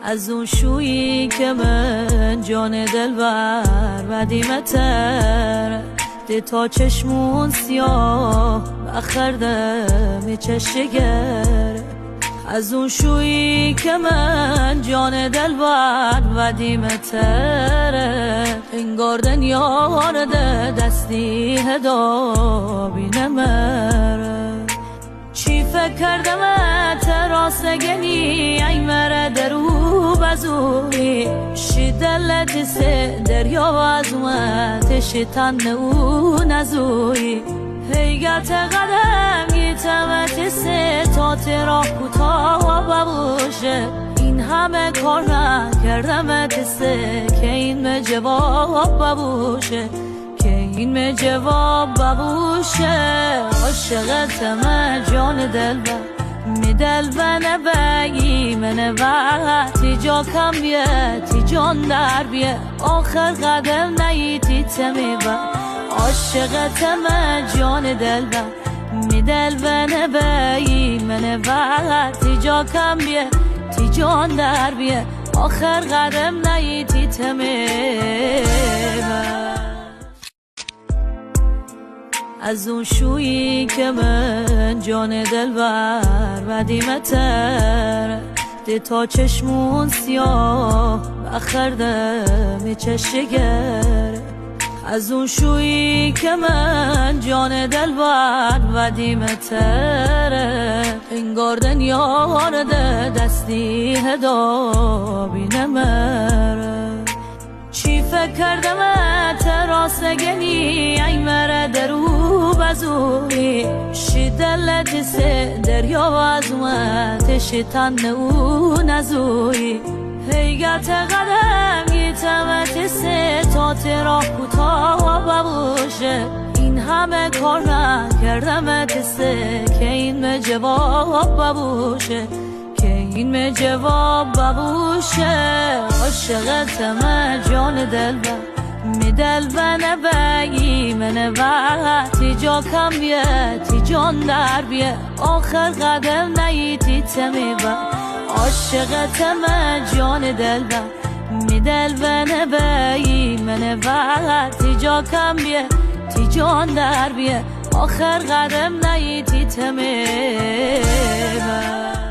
از اون شویی که من جان دلبر ودیمتر ده تا چشمون سیاه بخردم چشگر. از اون شویی که من جان دلبر ودیمتر انگار دنیار ده دستی هدا بینمر. چی فکر کردم تراس گنی ای مره درو بزوی شی دلت سه دریا وزمت شیطان او نزوی هیگت قدم گیتمت سه تا تراه کوتاه ببوشه. این همه کار نکردمت سه که این جواب ببوشه این جواب ببوشه. عاشقتم جان دلبر می دلبر بگی من وقتی جا کم بیه تی جان در بیه آخر قدم نیتی تمی بر. عاشقتم جان دلبر می دلبر بگی من وقتی جا کم بیه تی جان در بیه آخر قدم نیتی تمی بر. از اون شویی که من جان دلبر ودیمتر ده تا چشمون سیاه بخردم چشگر. از اون شویی که من جان دلبر ودیمتر انگار دنیار ده دستی هدا بینمر. چی فکر کردم تراس گنی ای مره درو بزوی شی دلت سه دریا وزمت شیطان او نزوی هیگت قدم گیتمت سه تا تراه کوتاه ببوشه. این همه کار نکردمت سه که این جواب ببوشه این جواب ببوشه. عاشقتم جان دلبر می دلبر بگی من وقتی جا کم بیه تی جان در بیه آخر قدم نیتی تمی بر. عاشقتم جان دلبر می دلبر بگی من وقتی جا کم بیه تی جان در بیه آخر قدم نیتی تمی بر.